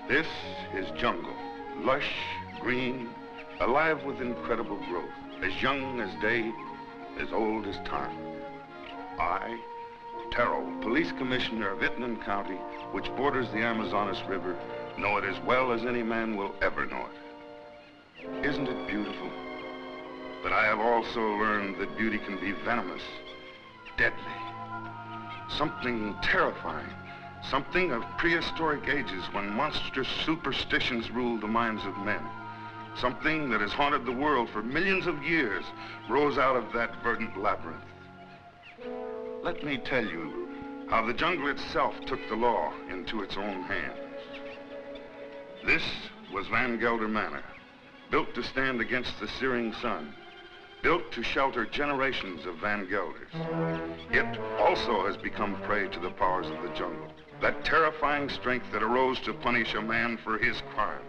This is jungle, lush, green, alive with incredible growth, as young as day, as old as time. I, Terrell, Police Commissioner of Itnan County, which borders the Amazonas River, know it as well as any man will ever know it. Isn't it beautiful? But I have also learned that beauty can be venomous, deadly, something terrifying, something of prehistoric ages when monstrous superstitions ruled the minds of men. Something that has haunted the world for millions of years rose out of that verdant labyrinth. Let me tell you how the jungle itself took the law into its own hands. This was Van Gelder Manor, built to stand against the searing sun, built to shelter generations of Van Gelders. It also has become prey to the powers of the jungle, that terrifying strength that arose to punish a man for his crime.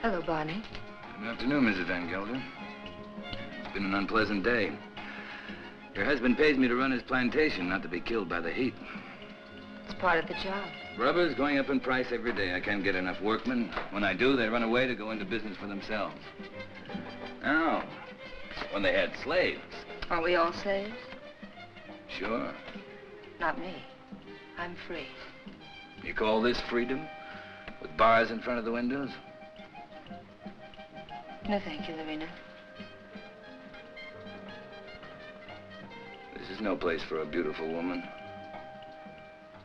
Hello, Barney. Good afternoon, Mrs. Van Gelder. It's been an unpleasant day. Your husband pays me to run his plantation, not to be killed by the heat. It's part of the job. Rubber's going up in price every day. I can't get enough workmen. When I do, they run away to go into business for themselves. Now, when they had slaves. Aren't we all slaves? Sure. Not me. I'm free. You call this freedom? With bars in front of the windows? No, thank you, Lorena. This is no place for a beautiful woman.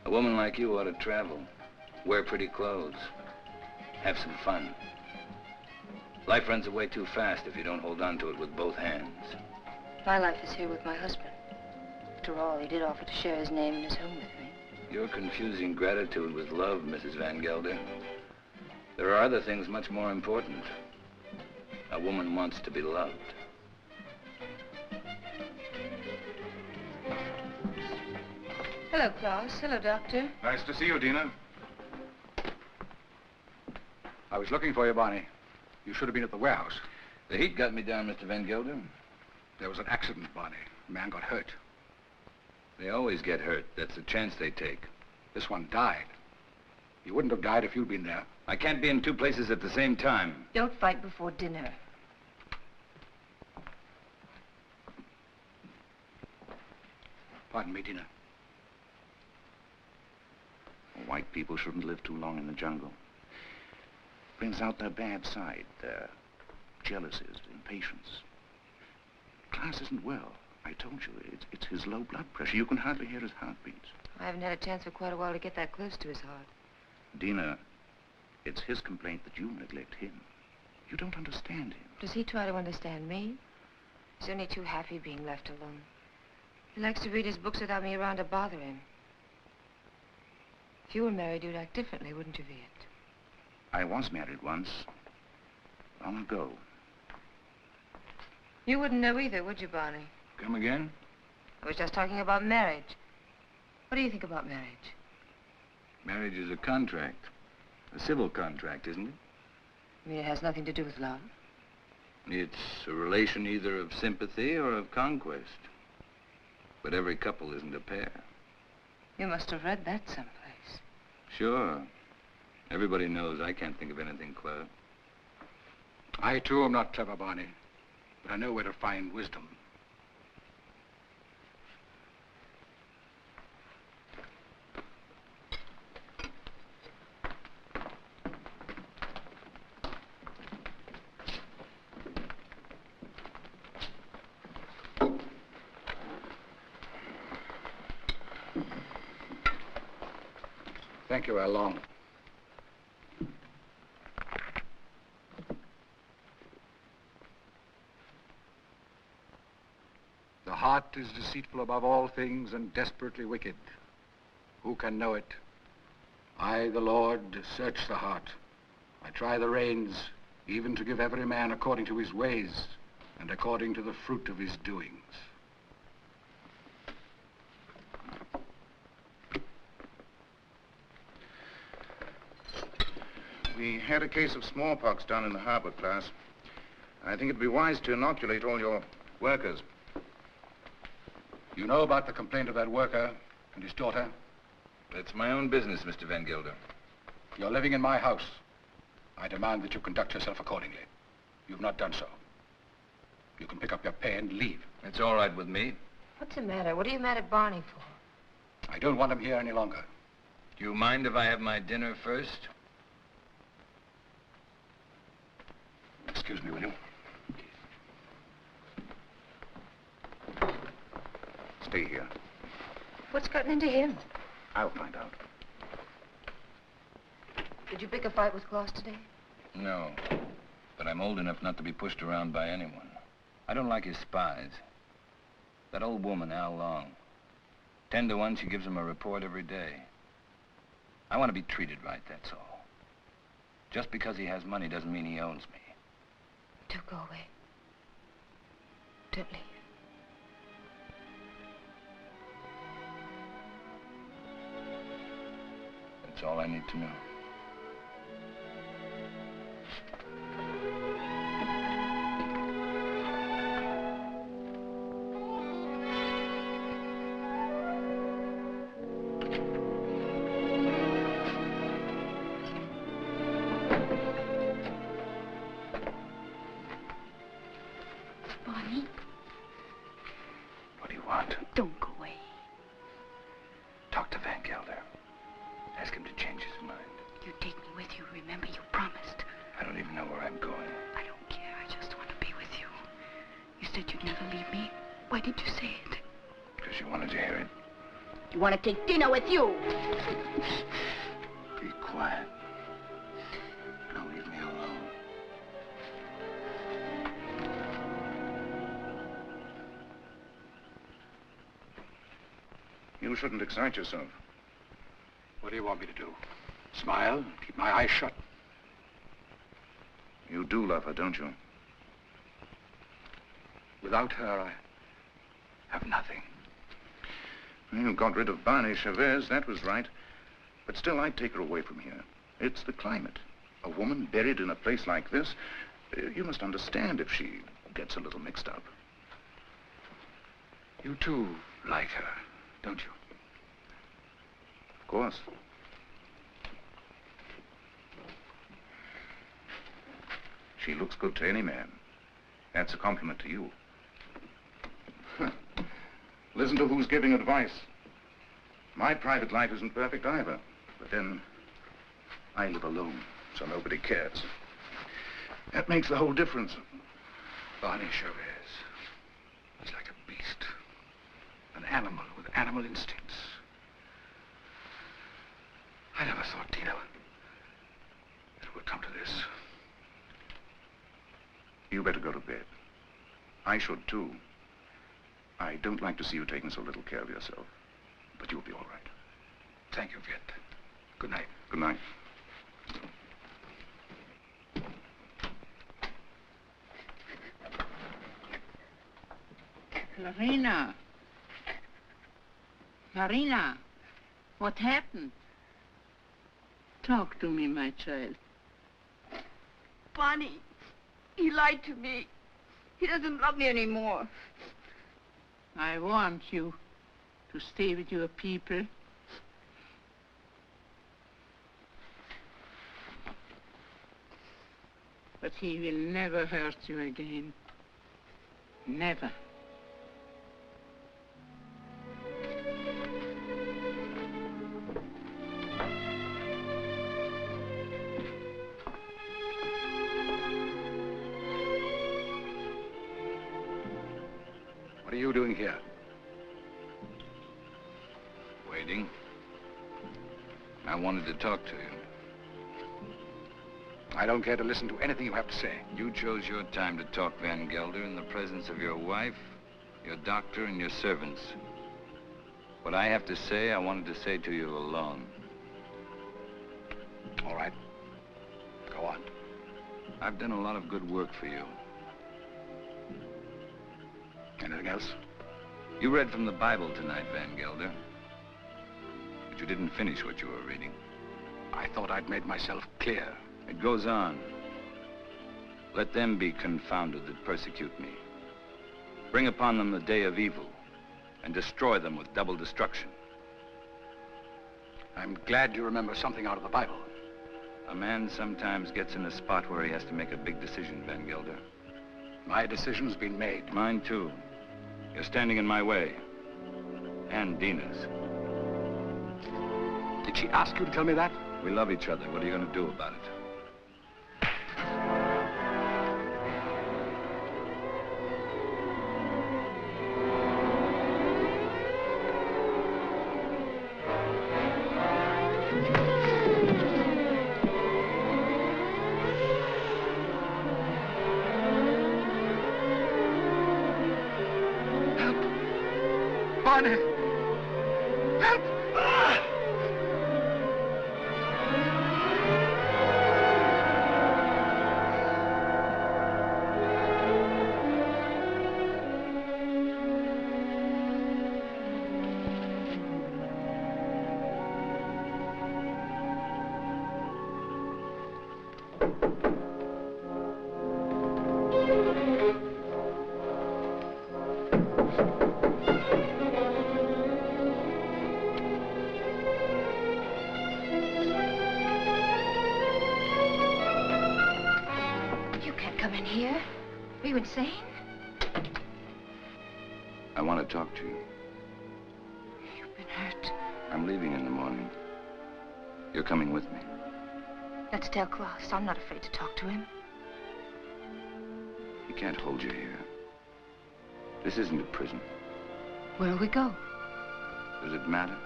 A woman like you ought to travel, wear pretty clothes, have some fun. Life runs away too fast if you don't hold on to it with both hands. My life is here with my husband. After all, he did offer to share his name and his home with me. You're confusing gratitude with love, Mrs. Van Gelder. There are other things much more important. A woman wants to be loved. Hello, Klaus. Hello, Doctor. Nice to see you, Dina. I was looking for you, Barney. You should have been at the warehouse. The heat got me down, Mr. Van Gelder. There was an accident, Barney. A man got hurt. They always get hurt. That's the chance they take. This one died. He wouldn't have died if you'd been there. I can't be in two places at the same time. Don't fight before dinner. Pardon me, Dina. White people shouldn't live too long in the jungle. Brings out their bad side, their jealousies, impatience. Class isn't well. I told you, it's his low blood pressure. You can hardly hear his heartbeats. I haven't had a chance for quite a while to get that close to his heart. Dina, It's his complaint that you neglect him. You don't understand him. Does he try to understand me? He's only too happy being left alone. He likes to read his books without me around to bother him. If you were married, you'd act differently, wouldn't you, Viet? I was married once. Long ago. You wouldn't know either, would you, Barney? Come again? I was just talking about marriage. What do you think about marriage? Marriage is a contract. A civil contract, isn't it? You mean it has nothing to do with love? It's a relation either of sympathy or of conquest. But every couple isn't a pair. You must have read that someplace. Sure. Everybody knows I can't think of anything clever. I, too, am not clever, Barney. But I know where to find wisdom. Thank you, Long. The heart is deceitful above all things and desperately wicked. Who can know it? I, the Lord, search the heart. I try the reins, even to give every man according to his ways and according to the fruit of his doings. We had a case of smallpox down in the harbor, class. I think it'd be wise to inoculate all your workers. You know about the complaint of that worker and his daughter? It's my own business, Mr. Van Gelder. You're living in my house. I demand that you conduct yourself accordingly. You've not done so. You can pick up your pay and leave. It's all right with me. What's the matter? What are you mad at Barney for? I don't want him here any longer. Do you mind if I have my dinner first? Excuse me, will you? Stay here. What's gotten into him? I'll find out. Did you pick a fight with Claus today? No. But I'm old enough not to be pushed around by anyone. I don't like his spies. That old woman, Al Long. 10 to 1, she gives him a report every day. I want to be treated right, that's all. Just because he has money doesn't mean he owns me. Don't go away. Don't leave. That's all I need to know. Barney? What do you want? Don't go away. Talk to Van Gelder. Ask him to change his mind. You take me with you. Remember, you promised. I don't even know where I'm going. I don't care. I just want to be with you. You said you'd never leave me. Why did you say it? Because you wanted to hear it. You want to take dinner with you? Be quiet. Now leave me alone. You shouldn't excite yourself. What do you want me to do? Smile? Keep my eyes shut? You do love her, don't you? Without her, I have nothing. You got rid of Barney Chavez, that was right. But still, I'd take her away from here. It's the climate. A woman buried in a place like this, you must understand if she gets a little mixed up. You too like her, don't you? Of course. She looks good to any man. That's a compliment to you. Listen to who's giving advice. My private life isn't perfect either. But then, I live alone, so nobody cares. That makes the whole difference. Barney Chavez. He's like a beast. An animal with animal instincts. I never thought Tina it would come to this. You better go to bed. I should, too. I don't like to see you taking so little care of yourself. But you'll be all right. Thank you, Viet. Good night. Good night. Marina. Marina, what happened? Talk to me, my child. Barney, he lied to me. He doesn't love me anymore. I want you to stay with your people. But he will never hurt you again. Never. What are you doing here? Waiting. I wanted to talk to you. I don't care to listen to anything you have to say. You chose your time to talk, Van Gelder, in the presence of your wife, your doctor, and your servants. What I have to say, I wanted to say to you alone. All right. Go on. I've done a lot of good work for you. Anything else? You read from the Bible tonight, Van Gelder. But you didn't finish what you were reading. I thought I'd made myself clear. It goes on. Let them be confounded that persecute me. Bring upon them the day of evil, and destroy them with double destruction. I'm glad you remember something out of the Bible. A man sometimes gets in a spot where he has to make a big decision, Van Gelder. My decision's been made. Mine, too. You're standing in my way. And Dina's. Did she ask you to tell me that? We love each other. What are you going to do about it? Barney! Help! Insane? I want to talk to you. You've been hurt. I'm leaving in the morning. You're coming with me. Let's tell Klaus. I'm not afraid to talk to him. He can't hold you here. This isn't a prison. Where'll we go? Does it matter?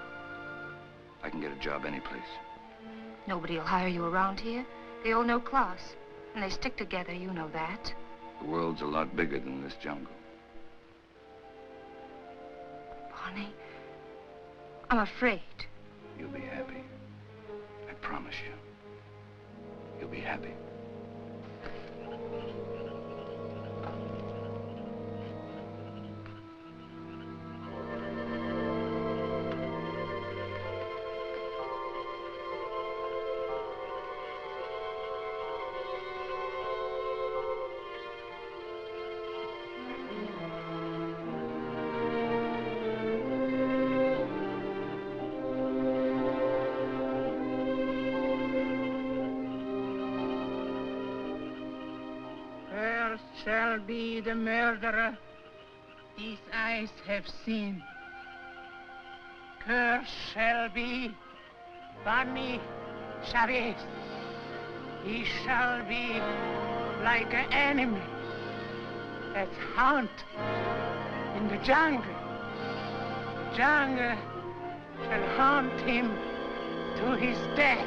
I can get a job any place. Nobody'll hire you around here. They all know Klaus. And they stick together, you know that. The world's a lot bigger than this jungle. Barney, I'm afraid. You'll be happy. I promise you. You'll be happy. Shall be the murderer these eyes have seen. Curt shall be Barney Chavez. He shall be like an enemy that haunt in the jungle. Jungle shall haunt him to his death.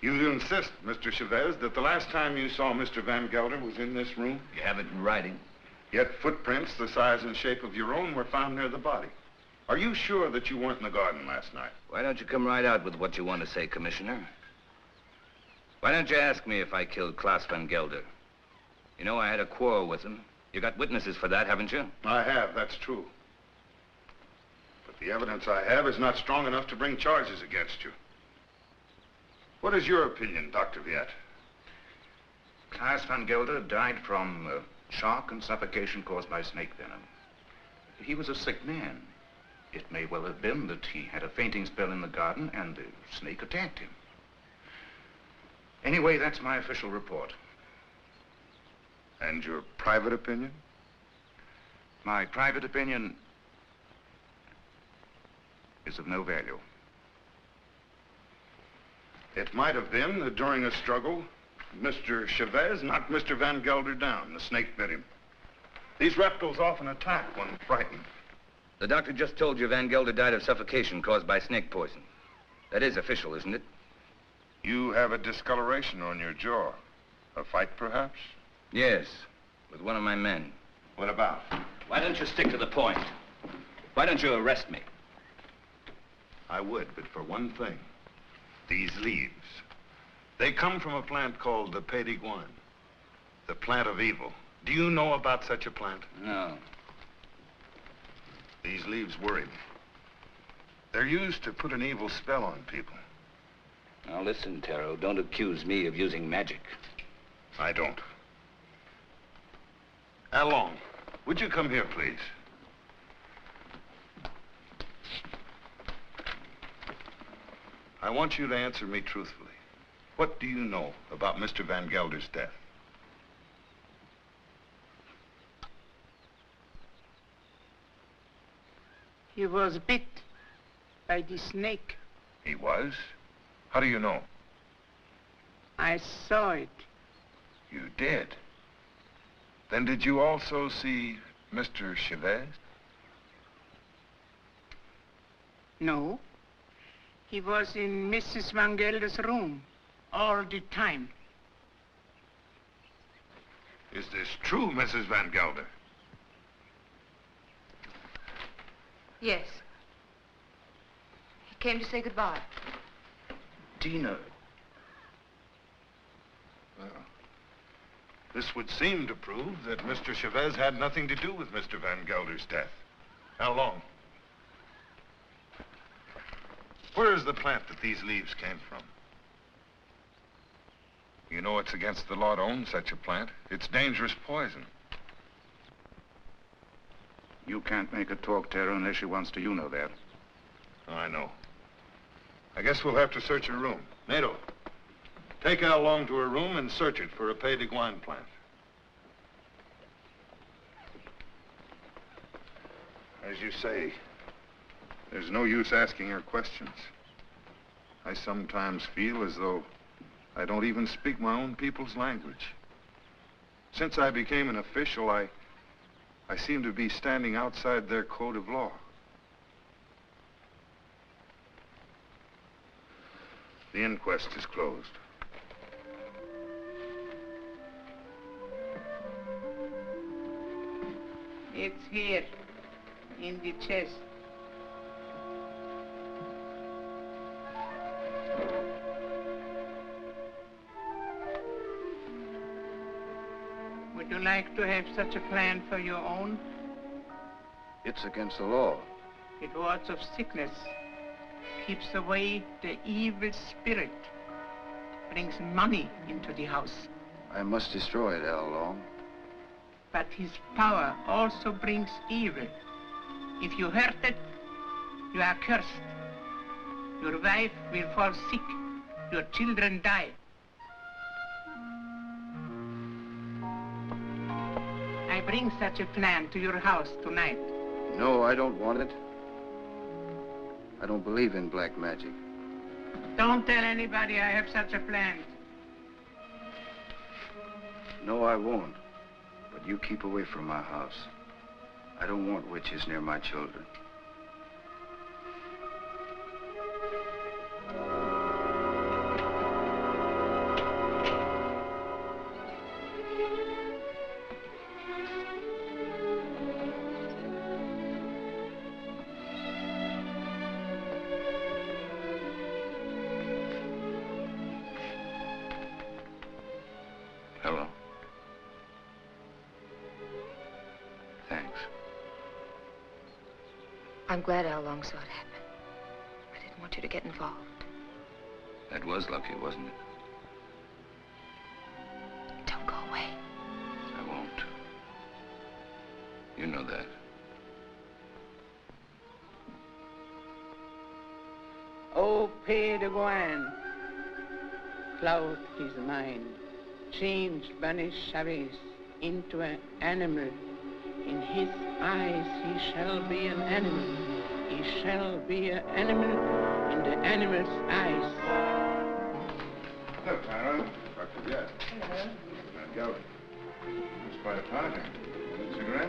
You insist, Mr. Chavez, that the last time you saw Mr. Van Gelder was in this room? You have it in writing. Yet footprints the size and shape of your own were found near the body. Are you sure that you weren't in the garden last night? Why don't you come right out with what you want to say, Commissioner? Why don't you ask me if I killed Klaus Van Gelder? You know I had a quarrel with him. You got witnesses for that, haven't you? I have, that's true. But the evidence I have is not strong enough to bring charges against you. What is your opinion, Dr. Viet? Klaus Van Gelder died from shock and suffocation caused by snake venom. He was a sick man. It may well have been that he had a fainting spell in the garden and the snake attacked him. Anyway, that's my official report. And your private opinion? My private opinion is of no value. It might have been that during a struggle, Mr. Chavez knocked Mr. Van Gelder down. The snake bit him. These reptiles often attack when frightened. The doctor just told you Van Gelder died of suffocation caused by snake poison. That is official, isn't it? You have a discoloration on your jaw. A fight, perhaps? Yes, with one of my men. What about? Why don't you stick to the point? Why don't you arrest me? I would, but for one thing. These leaves. They come from a plant called the Payton, the plant of evil. Do you know about such a plant? No. These leaves worry me. They're used to put an evil spell on people. Now listen, Taro, don't accuse me of using magic. I don't. Along, would you come here, please? I want you to answer me truthfully. What do you know about Mr. Van Gelder's death? He was bit by the snake. He was? How do you know? I saw it. You did? Then did you also see Mr. Chavez? No. He was in Mrs. Van Gelder's room all the time. Is this true, Mrs. Van Gelder? Yes. He came to say goodbye. Tina. Well, this would seem to prove that Mr. Chavez had nothing to do with Mr. Van Gelder's death. How long? Where is the plant that these leaves came from? You know it's against the law to own such a plant. It's dangerous poison. You can't make her talk, Tara, unless she wants to. You know that. I know. I guess we'll have to search her room. Nato, take Al along to her room and search it for a Payton plant. As you say, there's no use asking her questions. I sometimes feel as though I don't even speak my own people's language. Since I became an official, I seem to be standing outside their code of law. The inquest is closed. It's here, in the chest. Would you like to have such a plan for your own? It's against the law. It wards off sickness, keeps away the evil spirit, brings money into the house. I must destroy it, Al Long. But his power also brings evil. If you hurt it, you are cursed. Your wife will fall sick. Your children die. I bring such a plan to your house tonight. No, I don't want it. I don't believe in black magic. Don't tell anybody I have such a plan. No, I won't. But you keep away from my house. I don't want witches near my children. I'm glad how long saw it happen. I didn't want you to get involved. That was lucky, wasn't it? Don't go away. I won't. You know that. Oh, pay de Gouin, cloud his mind, changed banish Chavez into an animal. In his eyes he shall be an animal. He shall be an animal in the animal's eyes. Hello, Clara. Dr. Jett. Hello. Gelder. It's quite a party. Cigarette?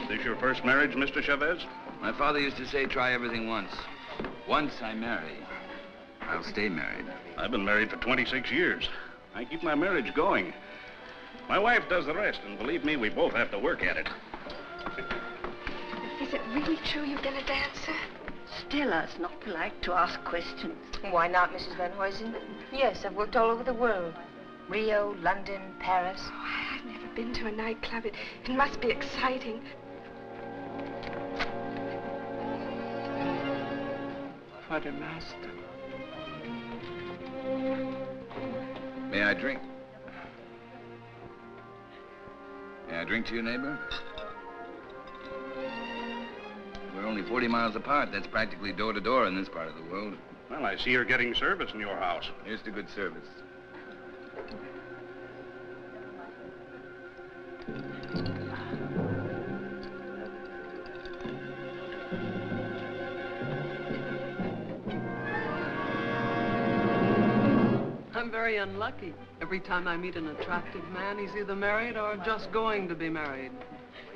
Is this your first marriage, Mr. Chavez? My father used to say, try everything once. Once I marry, I'll stay married. I've been married for 26 years. I keep my marriage going. My wife does the rest, and believe me, we both have to work at it. Is it really true you've been a dancer? Stella's not polite to ask questions. Why not, Mrs. Van Huysen? Yes, I've worked all over the world. Rio, London, Paris. Oh, I've never been to a nightclub. It must be exciting. For the master. May I drink? May I drink to you, neighbor? We're only 40 miles apart. That's practically door to door in this part of the world. Well, I see you're getting service in your house. Here's to good service. I'm very unlucky. Every time I meet an attractive man, he's either married or just going to be married.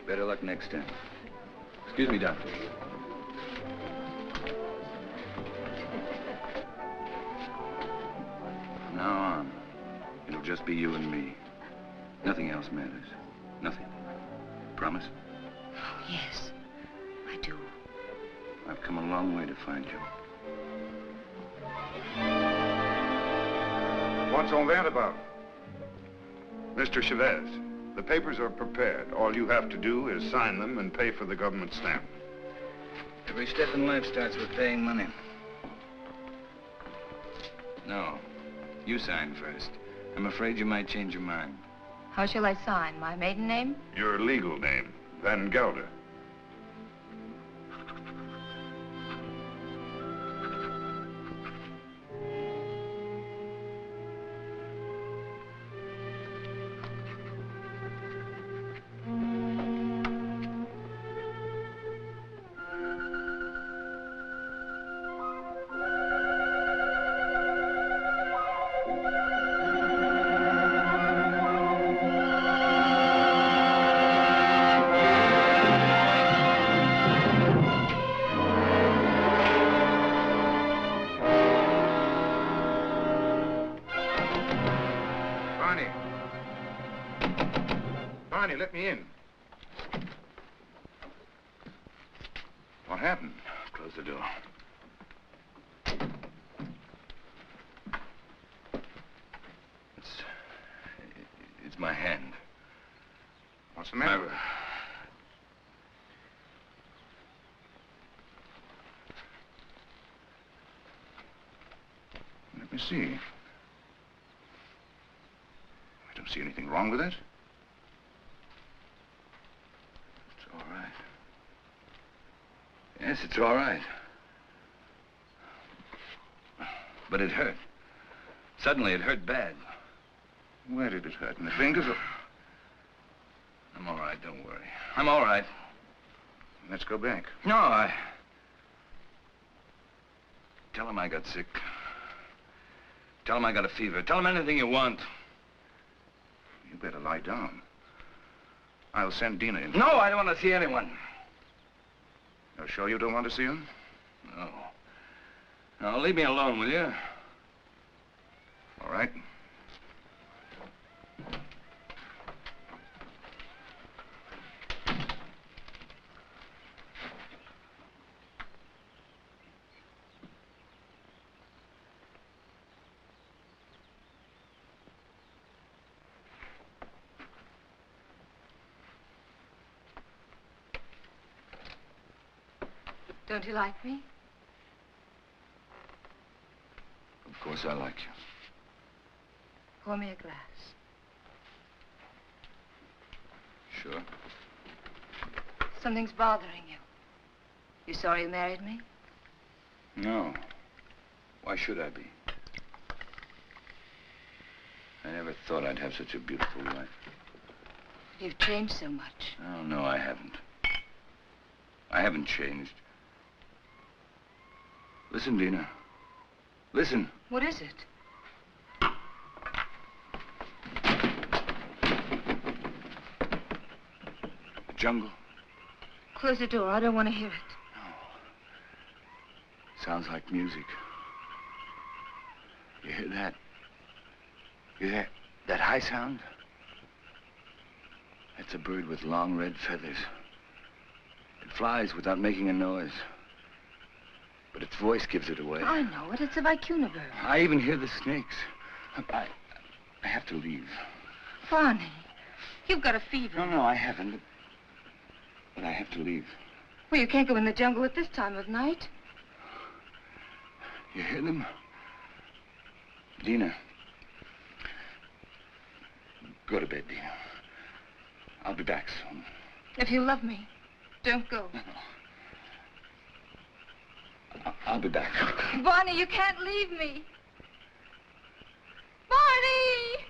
Better luck next time. Excuse me, doctor. From now on, it'll just be you and me. Nothing else matters. Nothing. Promise? Yes, I do. I've come a long way to find you. What's all that about? Mr. Chavez, the papers are prepared. All you have to do is sign them and pay for the government stamp. Every step in life starts with paying money. No, you sign first. I'm afraid you might change your mind. How shall I sign? My maiden name? Your legal name, Van Gelder. Barney, let me in. What happened? Close the door. It's my hand. What's the matter? Let me see. I don't see anything wrong with it. It's all right. Yes, it's all right. But it hurt. Suddenly, it hurt bad. Where did it hurt? In the fingers or... I'm all right, don't worry. I'm all right. Let's go back. No, Tell him I got sick. Tell him I got a fever. Tell him anything you want. You better lie down. I'll send Dina in. No, I don't want to see anyone. You're sure you don't want to see him? No. Now, leave me alone, will you? All right. Don't you like me? Of course I like you. Pour me a glass. Sure. Something's bothering you. You sorry you married me? No. Why should I be? I never thought I'd have such a beautiful wife. You've changed so much. Oh, no, I haven't. I haven't changed. Listen, Dina. Listen. What is it? The jungle. Close the door. I don't want to hear it. No. Sounds like music. You hear that? You hear that high sound? That's a bird with long red feathers. It flies without making a noise. But its voice gives it away. I know it. It's a vicuna bird. I even hear the snakes. I have to leave. Barney, you've got a fever. No, I haven't. But I have to leave. Well, you can't go in the jungle at this time of night. You hear them? Dina. Go to bed, Dina. I'll be back soon. If you love me, don't go. No. I'll be back. Barney, you can't leave me. Barney!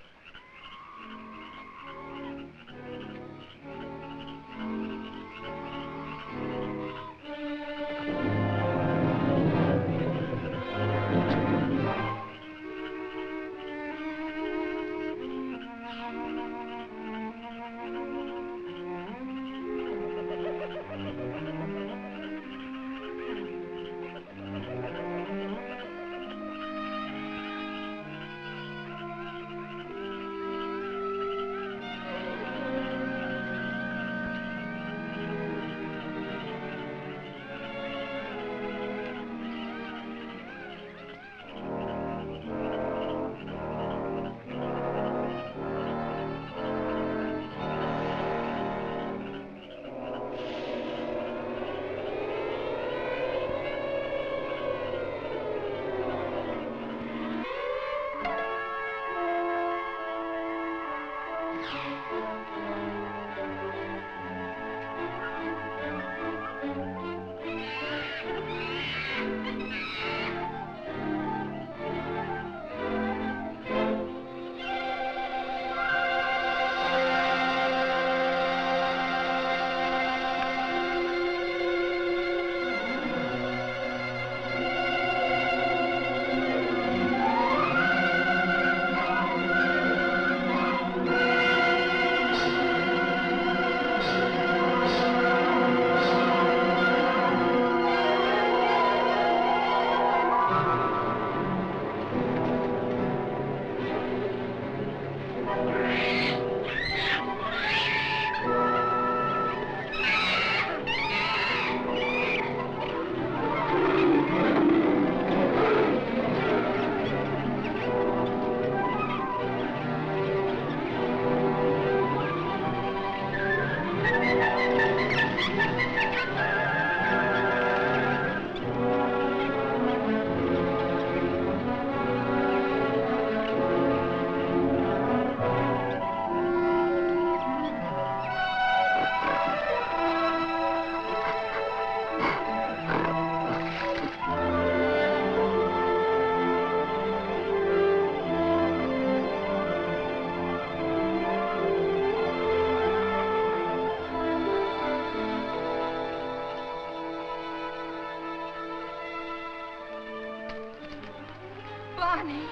Barney,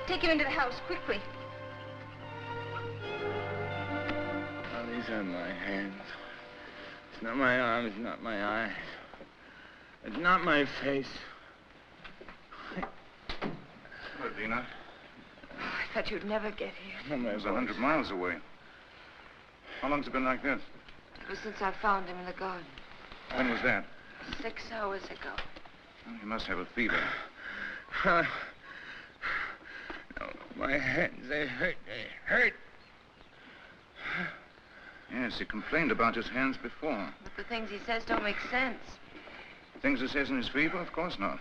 take him into the house, quickly. Oh, these are my hands. It's not my arms, it's not my eyes. It's not my face. What, Dina? I thought you'd never get here. It was 100 miles away. How long's it been like this? Ever since I found him in the garden. When was that? 6 hours ago. Well, he must have a fever. No, my hands, they hurt. Yes, he complained about his hands before. But the things he says don't make sense. Things he says in his fever? Of course not.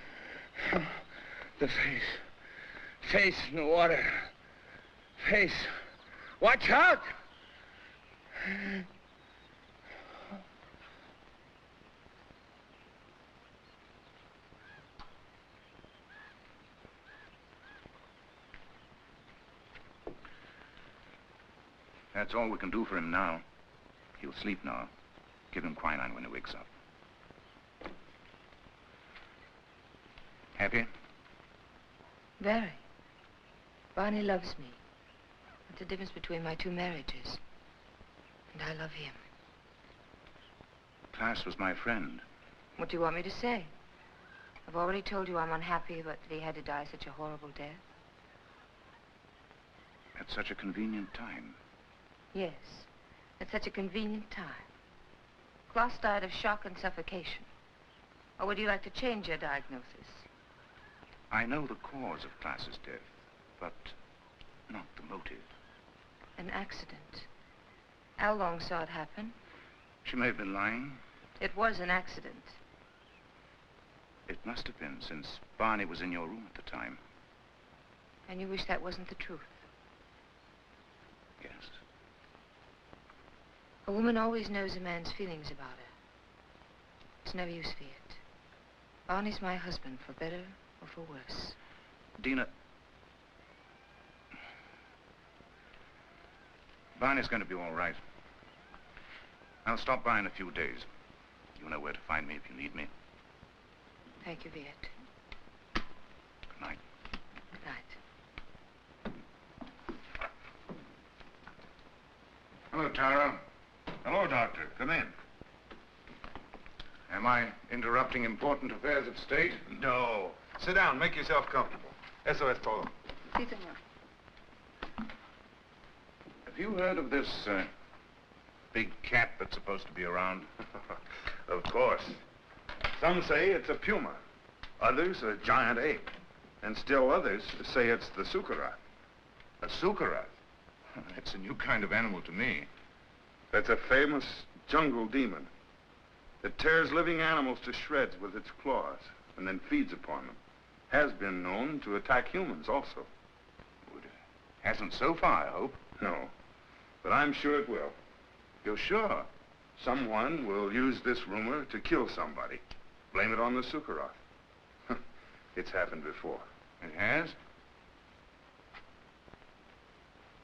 The face. Face in the water. Face. Watch out! That's all we can do for him now. He'll sleep now. Give him quinine when he wakes up. Happy? Very. Barney loves me. That's the difference between my 2 marriages. And I love him. Class was my friend. What do you want me to say? I've already told you I'm unhappy about that he had to die such a horrible death. At such a convenient time. Yes, at such a convenient time. Klaus died of shock and suffocation. Or would you like to change your diagnosis? I know the cause of Klaus's death, but not the motive. An accident. How long saw it happen? She may have been lying. It was an accident. It must have been, since Barney was in your room at the time. And you wish that wasn't the truth? Yes. A woman always knows a man's feelings about her. It's no use, Fiat. Barney's my husband, for better or for worse. Dina... Barney's going to be all right. I'll stop by in a few days. You know where to find me if you need me. Thank you, Viet. Good night. Good night. Hello, Tara. Hello, Doctor. Come in. Am I interrupting important affairs of state? No. Sit down. Make yourself comfortable. Eso es todo. Si, senor. Have you heard of this big cat that's supposed to be around? Of course. Some say it's a puma. Others a giant ape. And still others say it's the sukurat. A sukurat? That's a new kind of animal to me. That's a famous jungle demon. It tears living animals to shreds with its claws and then feeds upon them. Has been known to attack humans also. It hasn't so far, I hope. No, but I'm sure it will. You're sure? Someone will use this rumor to kill somebody. Blame it on the sukurat. It's happened before. It has?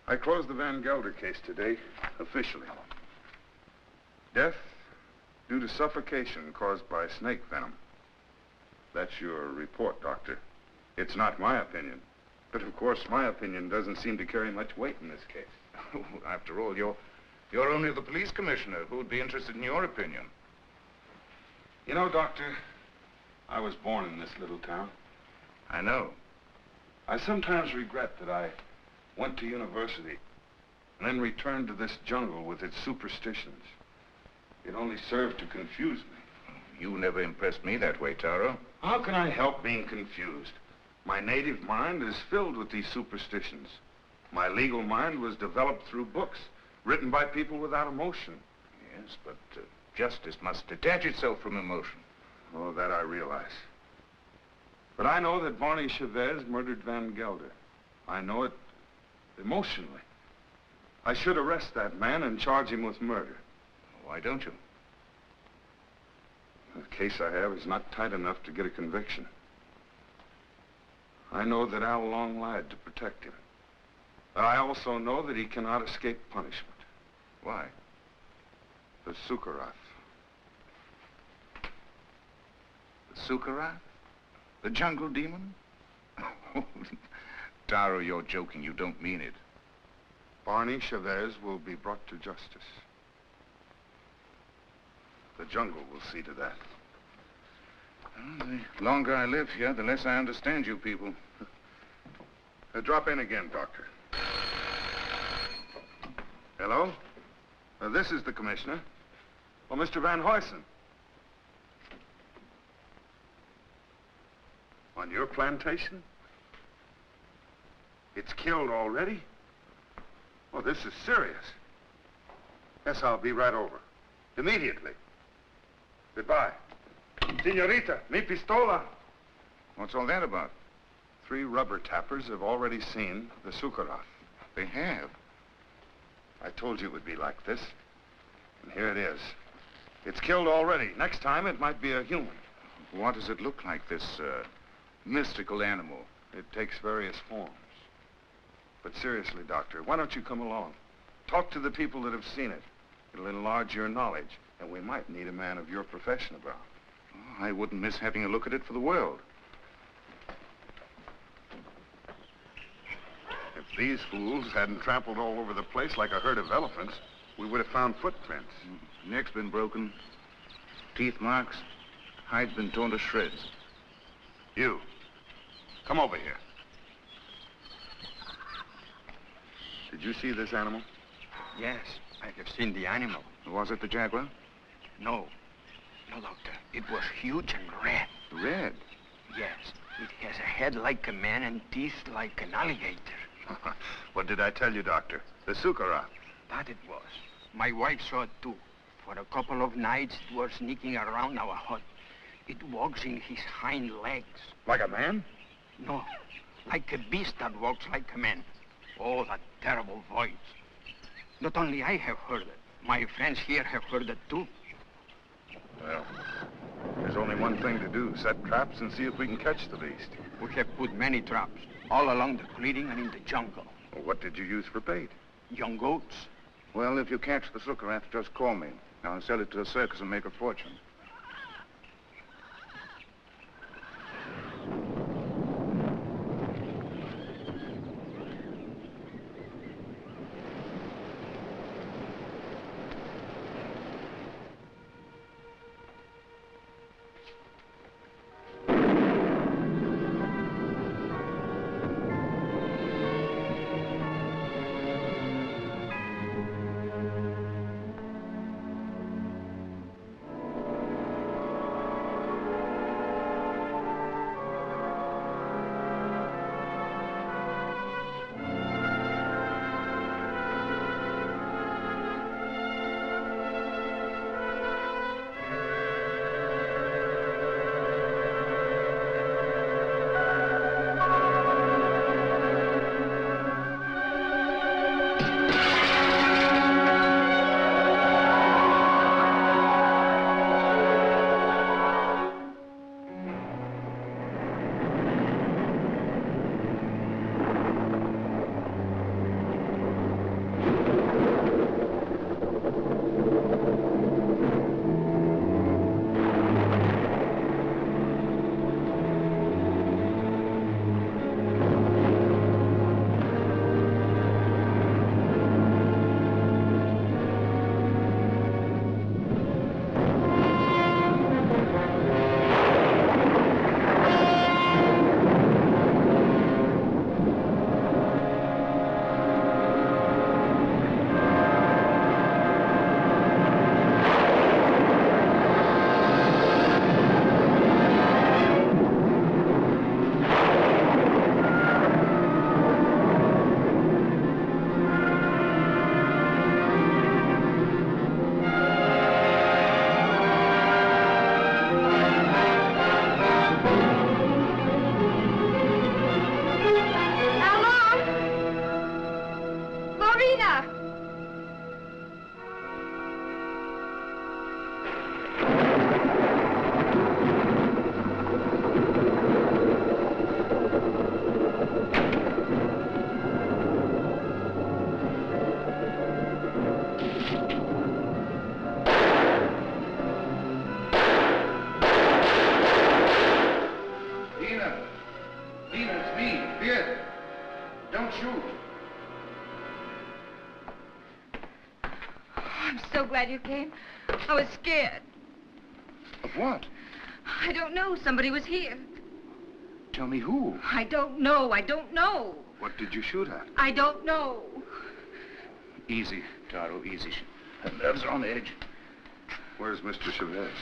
I closed the Van Gelder case today, officially. Death due to suffocation caused by snake venom. That's your report, Doctor. It's not my opinion. But of course, my opinion doesn't seem to carry much weight in this case. After all, you're only the police commissioner. Who would be interested in your opinion? You know, Doctor, I was born in this little town. I know. I sometimes regret that I went to university and then returned to this jungle with its superstitions. It only served to confuse me. You never impressed me that way, Taro. How can I help being confused? My native mind is filled with these superstitions. My legal mind was developed through books written by people without emotion. Yes, but justice must detach itself from emotion. Oh, that I realize. But I know that Barney Chavez murdered Van Gelder. I know it emotionally. I should arrest that man and charge him with murder. Why don't you? The case I have is not tight enough to get a conviction. I know that Al Long lied to protect him. But I also know that he cannot escape punishment. Why? The sukurat. The sukurat? The jungle demon? Taro, you're joking. You don't mean it. Barney Chavez will be brought to justice. The jungle will see to that. Well, the longer I live here, the less I understand you people. Drop in again, Doctor. Hello? This is the commissioner. Well, Mr. Van Huysen. On your plantation? It's killed already? Oh, this is serious. Yes, I'll be right over. Immediately. Goodbye. Senorita, mi pistola. What's all that about? 3 rubber tappers have already seen the sukurat. They have. I told you it would be like this. And here it is. It's killed already. Next time, it might be a human. What does it look like, this mystical animal? It takes various forms. But seriously, Doctor, why don't you come along? Talk to the people that have seen it. It'll enlarge your knowledge, and we might need a man of your profession about. Oh, I wouldn't miss having a look at it for the world. If these fools hadn't trampled all over the place like a herd of elephants, we would have found footprints. Neck's been broken, teeth marks, hide's been torn to shreds. You, come over here. Did you see this animal? Yes, I have seen the animal. Was it the jaguar? No. No, Doctor. It was huge and red. Red? Yes. It has a head like a man and teeth like an alligator. What did I tell you, Doctor? The sukurat. That it was. My wife saw it too. For a couple of nights, it was sneaking around our hut. It walks in his hind legs. Like a man? No, like a beast that walks like a man. Oh, that terrible voice. Not only I have heard it, my friends here have heard it too. Well, there's only one thing to do. Set traps and see if we can catch the beast. We have put many traps, all along the clearing and in the jungle. Well, what did you use for bait? Young goats. Well, if you catch the sukurat, just call me. I'll sell it to a circus and make a fortune. Glad you came. I was scared. Of what? I don't know. Somebody was here. Tell me who? I don't know. I don't know. What did you shoot at? I don't know. Easy, Taro, easy. Her nerves are on edge. Where's Mr. Chavez?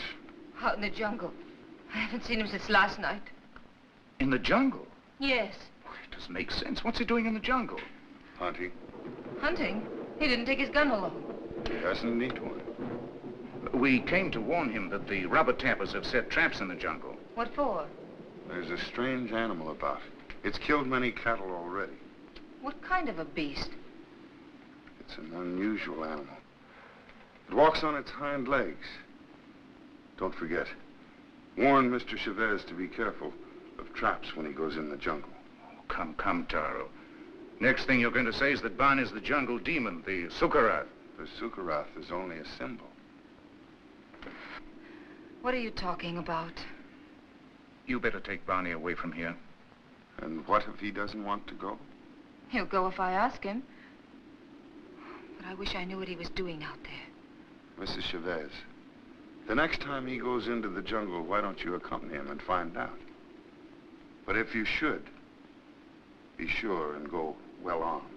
Out in the jungle. I haven't seen him since last night. In the jungle? Yes. It doesn't make sense. What's he doing in the jungle? Hunting. Hunting? He didn't take his gun along. He doesn't need one. We came to warn him that the rubber tappers have set traps in the jungle. What for? There's a strange animal about. It's killed many cattle already. What kind of a beast? It's an unusual animal. It walks on its hind legs. Don't forget, warn Mr. Chavez to be careful of traps when he goes in the jungle. Oh, come, Taro. Next thing you're going to say is that Barney's the jungle demon, the sukurat. The sukurat is only a symbol. What are you talking about? You better take Barney away from here. And what if he doesn't want to go? He'll go if I ask him. But I wish I knew what he was doing out there. Mrs. Chavez, the next time he goes into the jungle, why don't you accompany him and find out? But if you should, be sure and go well armed.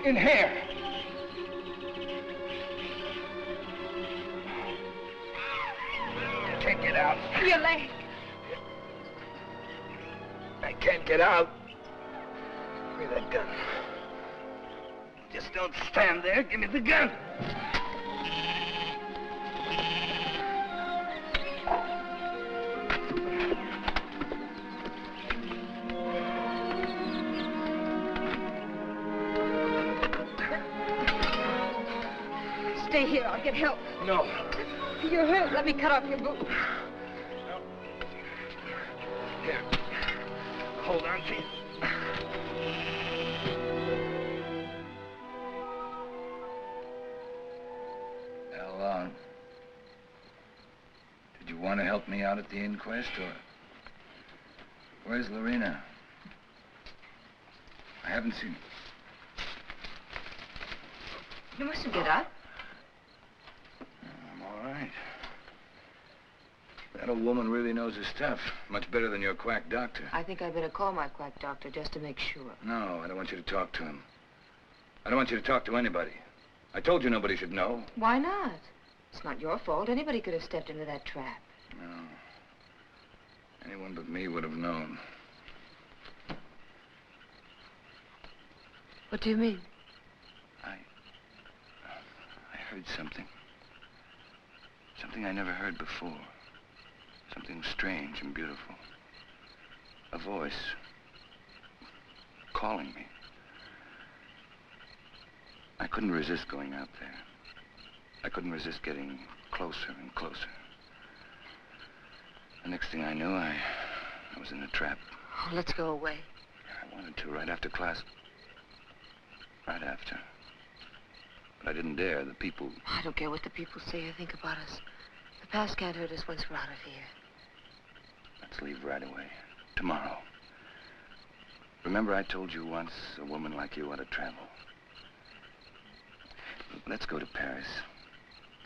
In here. Can't get out. Your leg. I can't get out. Give me that gun. Just don't stand there. Give me the gun. Stay here. I'll get help. No. You're hurt. Let me cut off your boot. No. Here. Hold on, please. How long? Did you want to help me out at the inquest, or... Where's Lorena? I haven't seen... You mustn't get up. I'm all right. That old woman really knows her stuff. Much better than your quack doctor. I think I better call my quack doctor just to make sure. No, I don't want you to talk to him. I don't want you to talk to anybody. I told you nobody should know. Why not? It's not your fault. Anybody could have stepped into that trap. No. Anyone but me would have known. What do you mean? I heard something. Something I never heard before. Something strange and beautiful. A voice calling me. I couldn't resist going out there. I couldn't resist getting closer and closer. The next thing I knew, I was in a trap. Oh, let's go away. I wanted to right after class. Right after. But I didn't dare. The people... I don't care what the people say or think about us. The past can't hurt us once we're out of here. Let's leave right away. Tomorrow. Remember I told you once a woman like you ought to travel? Let's go to Paris.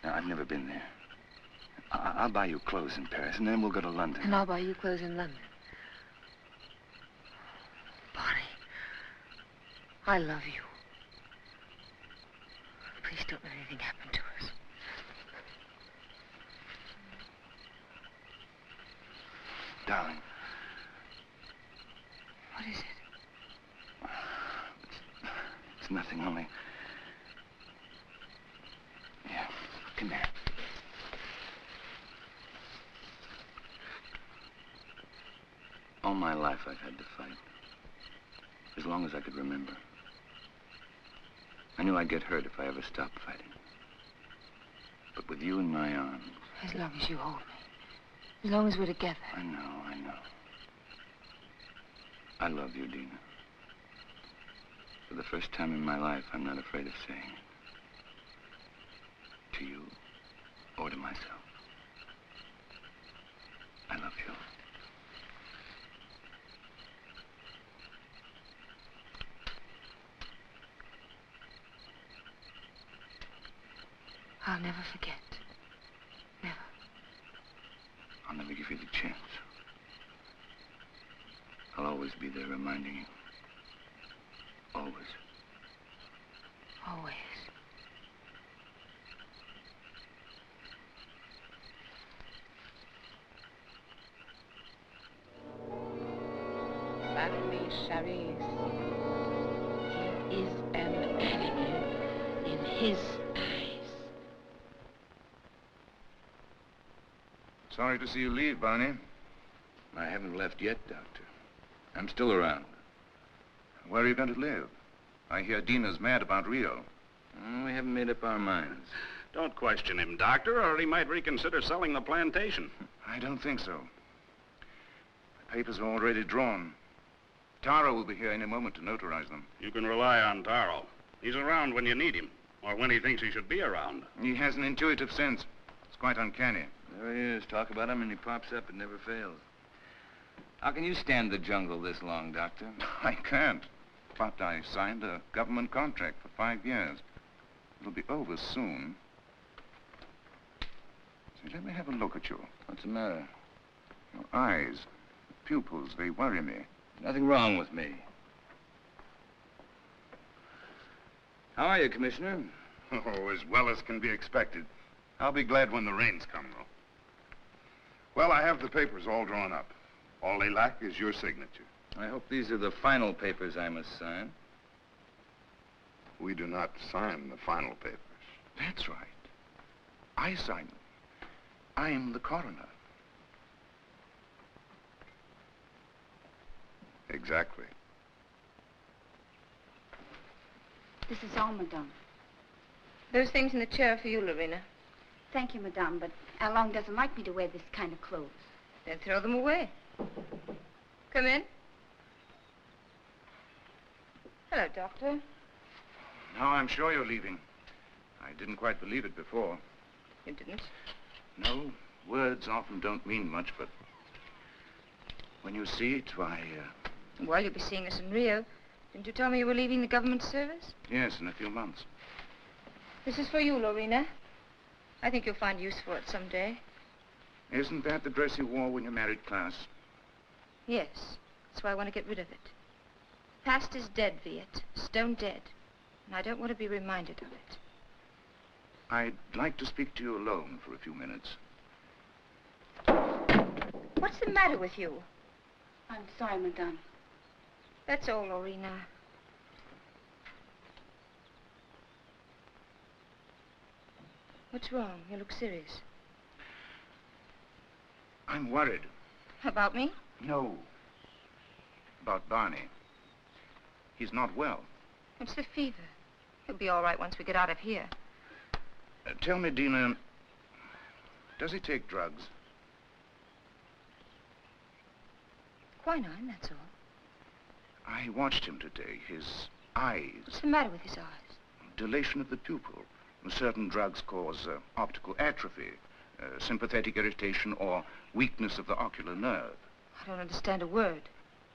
Now, I've never been there. I'll buy you clothes in Paris, and then we'll go to London. And I'll buy you clothes in London. Barney, I love you. Please don't let anything happen to us. Darling. What is it? It's nothing, only... Yeah, come here. All my life I've had to fight. As long as I could remember. I knew I'd get hurt if I ever stopped fighting. But with you in my arms... As long as you hold me. As long as we're together. I know. I love you, Dina. For the first time in my life, I'm not afraid of saying it. To you, or to myself. I love you. I'll never forget. Never. I'll never give you the chance. I'll always be there reminding you. Always. Always. Barney Charisse. He is an animal in his eyes. Sorry to see you leave, Barney. I haven't left yet, Doctor. I'm still around. Where are you going to live? I hear Dina's mad about Rio. We haven't made up our minds. Don't question him, Doctor, or he might reconsider selling the plantation. I don't think so. The papers are already drawn. Taro will be here any moment to notarize them. You can rely on Taro. He's around when you need him, or when he thinks he should be around. He has an intuitive sense. It's quite uncanny. There he is. Talk about him and he pops up. It never fails. How can you stand the jungle this long, Doctor? I can't. But I signed a government contract for 5 years. It'll be over soon. See, let me have a look at you. What's the matter? Your eyes, pupils, they worry me. Nothing wrong with me. How are you, Commissioner? Oh, as well as can be expected. I'll be glad when the rains come, though. Well, I have the papers all drawn up. All they lack is your signature. I hope these are the final papers I must sign. We do not sign the final papers. That's right. I sign them. I am the coroner. Exactly. This is all, madame. Those things in the chair are for you, Lorena. Thank you, madame, but Along doesn't like me to wear this kind of clothes. Then throw them away. Come in. Hello, Doctor. Now I'm sure you're leaving. I didn't quite believe it before. You didn't? No, words often don't mean much, but when you see it, why, Well, you'll be seeing us in Rio. Didn't you tell me you were leaving the government service? Yes, in a few months. This is for you, Lorena. I think you'll find use for it someday. Isn't that the dress you wore when you married Klaus? Yes. That's why I want to get rid of it. Past is dead, Viet. Stone dead. And I don't want to be reminded of it. I'd like to speak to you alone for a few minutes. What's the matter with you? I'm sorry, madame. That's all, Lorena. What's wrong? You look serious. I'm worried. About me? No. About Barney. He's not well. It's the fever. He'll be all right once we get out of here. Tell me, Dina, does he take drugs? Quinine, that's all. I watched him today. His eyes. What's the matter with his eyes? Dilation of the pupil. Certain drugs cause optical atrophy, sympathetic irritation, or weakness of the ocular nerve. I don't understand a word.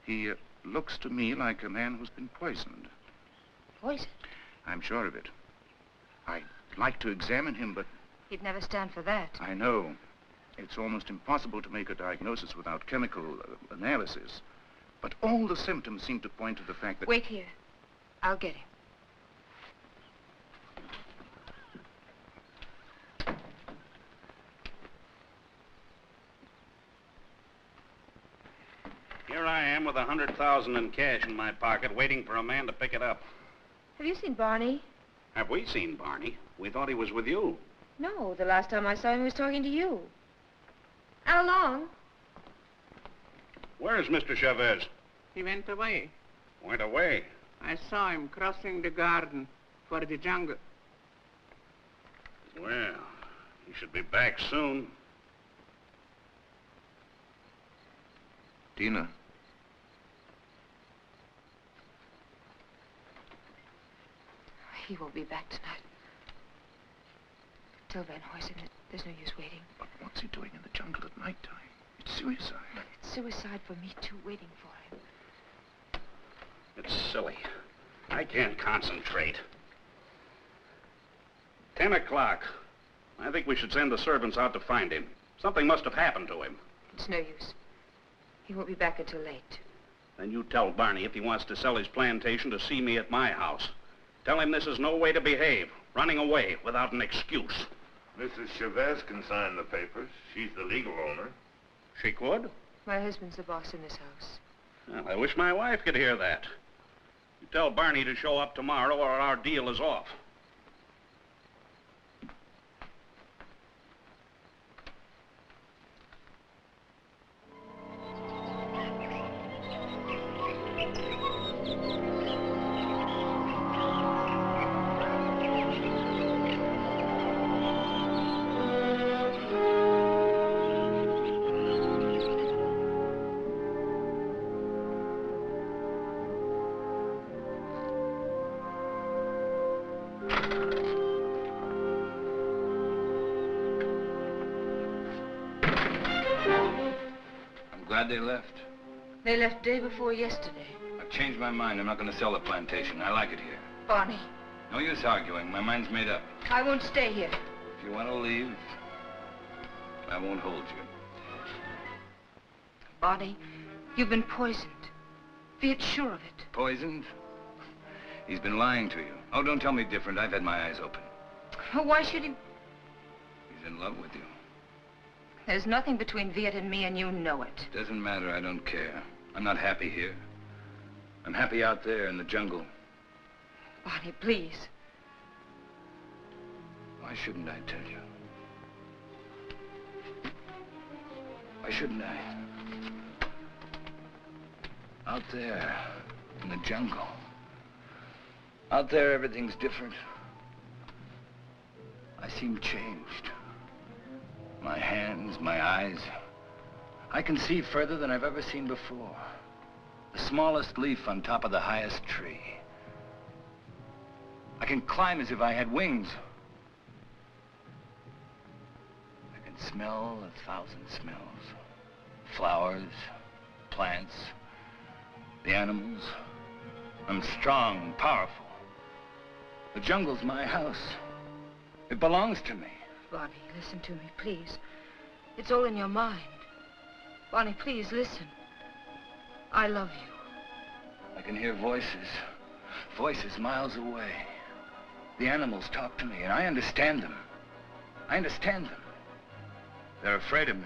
He looks to me like a man who's been poisoned. Poisoned? I'm sure of it. I'd like to examine him, but... He'd never stand for that. I know. It's almost impossible to make a diagnosis without chemical analysis. But all the symptoms seem to point to the fact that... Wait here. I'll get him. Here I am with $100,000 in cash in my pocket, waiting for a man to pick it up. Have you seen Barney? Have we seen Barney? We thought he was with you. No, the last time I saw him, he was talking to you. How long? Where's Mr. Chavez? He went away. Went away? I saw him crossing the garden for the jungle. Well, he should be back soon. Tina. He won't be back tonight. Tell Van Huysen that there's no use waiting. But what's he doing in the jungle at night time? It's suicide. It's suicide for me, too, waiting for him. It's silly. I can't concentrate. 10 o'clock. I think we should send the servants out to find him. Something must have happened to him. It's no use. He won't be back until late. Then you tell Barney if he wants to sell his plantation to see me at my house. Tell him this is no way to behave. Running away without an excuse. Mrs. Chavez can sign the papers. She's the legal owner. She could? My husband's the boss in this house. Well, I wish my wife could hear that. You tell Barney to show up tomorrow or our deal is off. Glad they left. They left day before yesterday. I've changed my mind. I'm not going to sell the plantation. I like it here. Barney. No use arguing. My mind's made up. I won't stay here. If you want to leave, I won't hold you. Barney, you've been poisoned. Be sure of it. Poisoned? He's been lying to you. Oh, don't tell me different. I've had my eyes open. Why should he? He's in love with you. There's nothing between Viet and me, and you know it. Doesn't matter. I don't care. I'm not happy here. I'm happy out there in the jungle. Barney, please. Why shouldn't I tell you? Why shouldn't I? Out there in the jungle. Out there, everything's different. I seem changed. My hands, my eyes. I can see further than I've ever seen before. The smallest leaf on top of the highest tree. I can climb as if I had wings. I can smell 1,000 smells. Flowers, plants, the animals. I'm strong, powerful. The jungle's my house. It belongs to me. Barney, listen to me, please. It's all in your mind. Barney, please, listen. I love you. I can hear voices. Voices miles away. The animals talk to me, and I understand them. I understand them. They're afraid of me.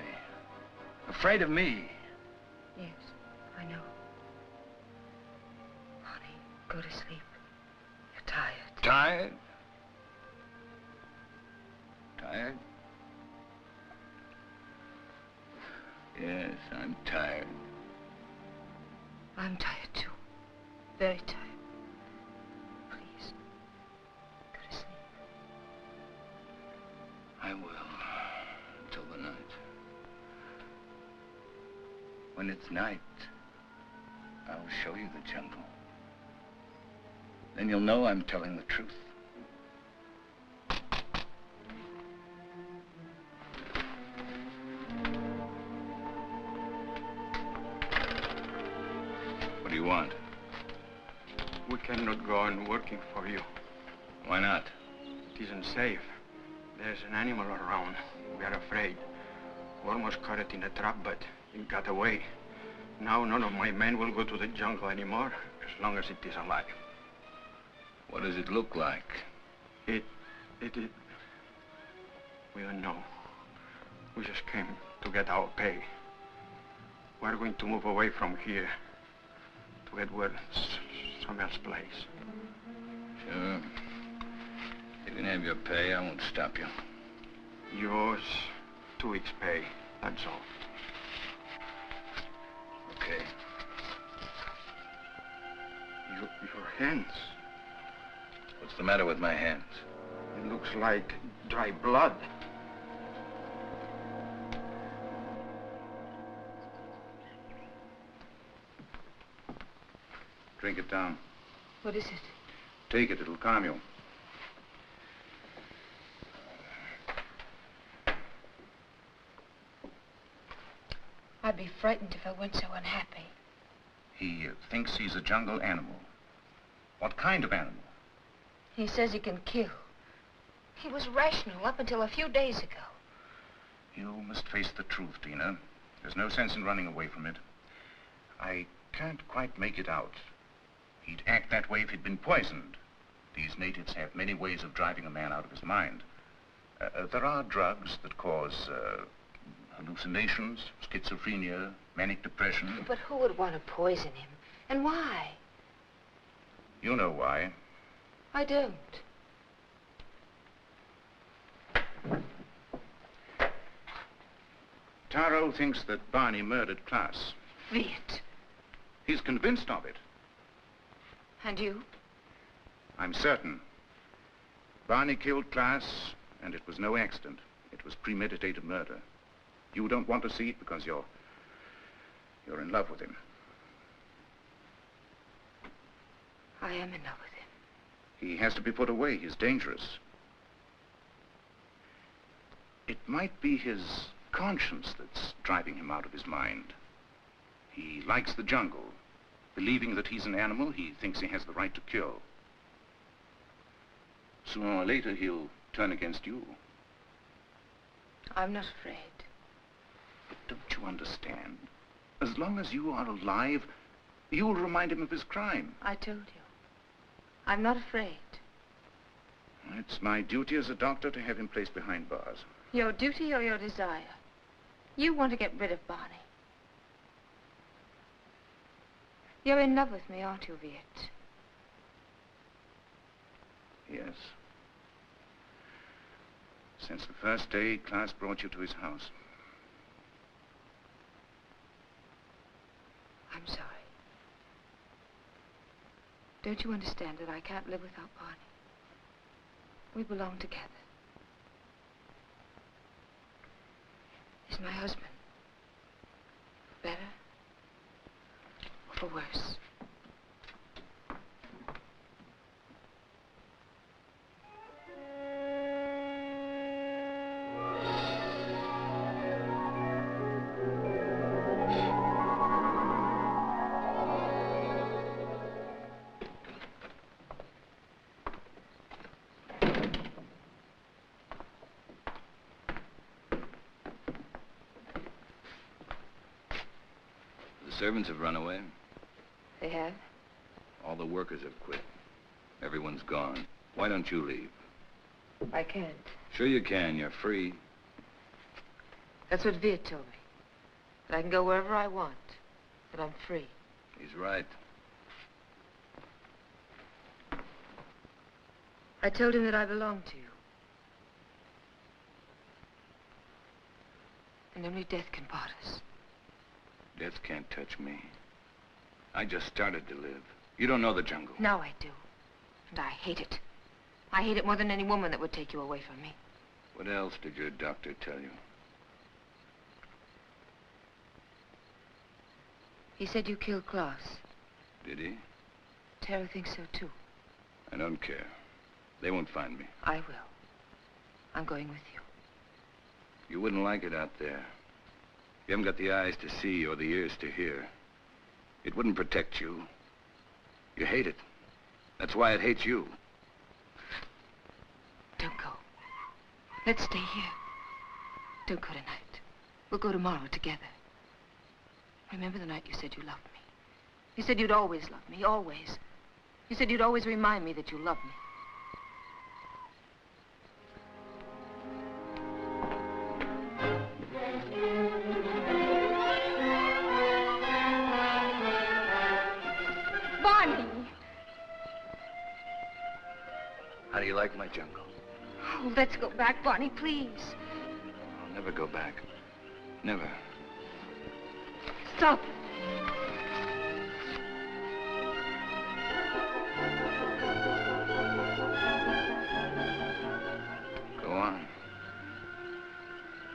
Afraid of me. Yes, I know. Barney, go to sleep. You're tired. Tired? Tired? Yes, I'm tired. I'm tired, too. Very tired. Please, go to sleep. I will, till the night. When it's night, I'll show you the jungle. Then you'll know I'm telling the truth. What do you want? We cannot go on working for you. Why not? It isn't safe. There's an animal around. We are afraid. We almost caught it in a trap, but it got away. Now none of my men will go to the jungle anymore, as long as it is alive. What does it look like? We don't know. We just came to get our pay. We're going to move away from here to get where some else place. Sure. You can have your pay. I won't stop you. Yours, 2 weeks' pay. That's all. okay. Your hands. What's the matter with my hands? It looks like dry blood. Drink it down. What is it? Take it, it'll calm you. I'd be frightened if I weren't so unhappy. He thinks he's a jungle animal. What kind of animal? He says he can kill. He was rational up until a few days ago. You must face the truth, Tina. There's no sense in running away from it. I can't quite make it out. He'd act that way if he'd been poisoned. These natives have many ways of driving a man out of his mind. There are drugs that cause hallucinations, schizophrenia, manic depression. But who would want to poison him? And why? You know why. I don't. Taro thinks that Barney murdered Klaas. Viet. He's convinced of it. And you? I'm certain. Barney killed Klaas, and it was no accident. It was premeditated murder. You don't want to see it because you're in love with him. I am in love with him. He has to be put away. He's dangerous. It might be his conscience that's driving him out of his mind. He likes the jungle. Believing that he's an animal, he thinks he has the right to kill. Sooner or later, he'll turn against you. I'm not afraid. But don't you understand? As long as you are alive, you'll remind him of his crime. I told you. I'm not afraid. It's my duty as a doctor to have him placed behind bars. Your duty or your desire? You want to get rid of Barney. You're in love with me, aren't you, Viet? Yes. Since the first day Klaas brought you to his house. I'm sorry. Don't you understand that I can't live without Barney? We belong together. He's my husband. For better or for worse. The servants have run away. They have? All the workers have quit. Everyone's gone. Why don't you leave? I can't. Sure you can. You're free. That's what Viet told me. That I can go wherever I want. That I'm free. He's right. I told him that I belong to you. And only death can part us. Death can't touch me. I just started to live. You don't know the jungle. Now I do. And I hate it. I hate it more than any woman that would take you away from me. What else did your doctor tell you? He said you killed Klaas. Did he? Tara thinks so, too. I don't care. They won't find me. I will. I'm going with you. You wouldn't like it out there. You haven't got the eyes to see or the ears to hear. It wouldn't protect you. You hate it. That's why it hates you. Don't go. Let's stay here. Don't go tonight. We'll go tomorrow together. Remember the night you said you loved me? You said you'd always love me, always. You said you'd always remind me that you loved me. How do you like my jungle? Oh, let's go back, Barney, please. I'll never go back. Never. Stop.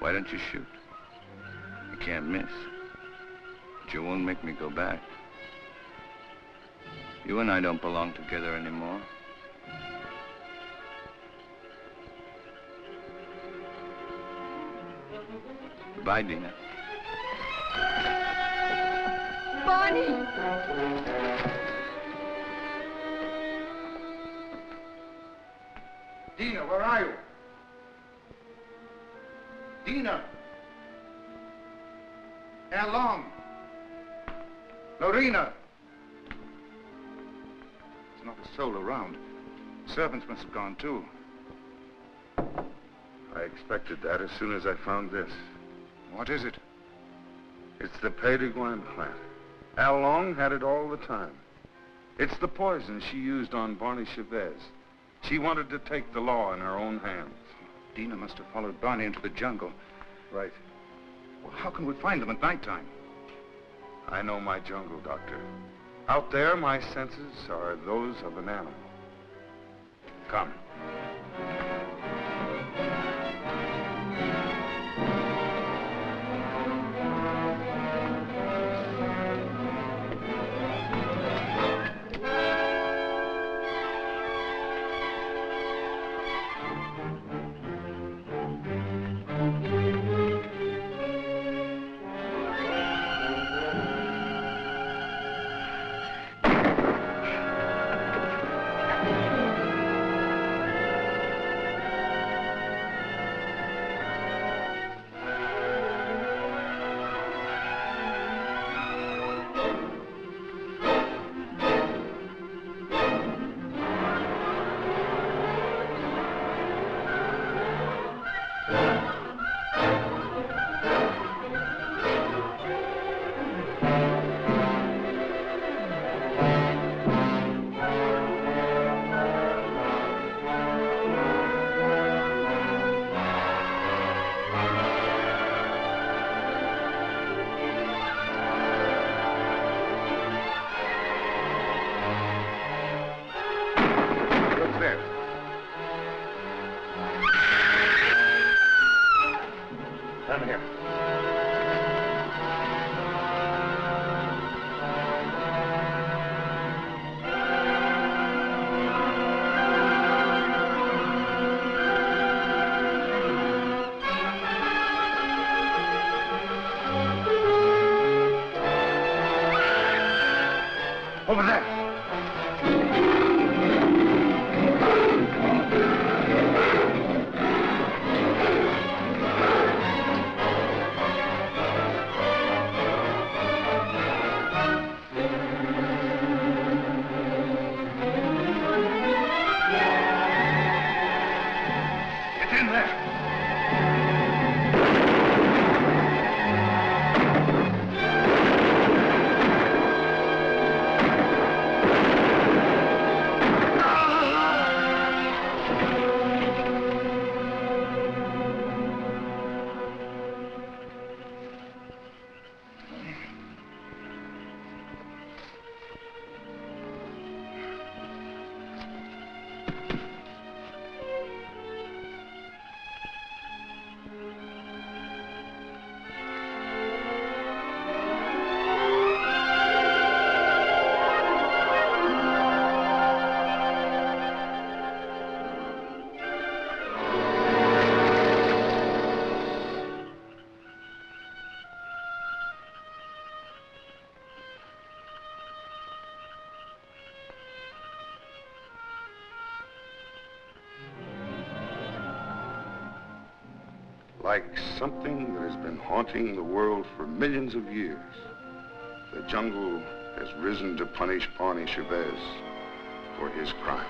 Why don't you shoot? You can't miss. But you won't make me go back. You and I don't belong together anymore. Goodbye, Dina. Barney! Dina, where are you? Dina! How long? Lorena! There's not a soul around. Servants must have gone too. I expected that as soon as I found this. What is it? It's the Payton plant. Al Long had it all the time. It's the poison she used on Barney Chavez. She wanted to take the law in her own hands. Dina must have followed Barney into the jungle. Right. Well, how can we find them at nighttime? I know my jungle, Doctor. Out there, my senses are those of an animal. Come. Over there. Get in there. Like something that has been haunting the world for millions of years, the jungle has risen to punish Barney Chavez for his crime.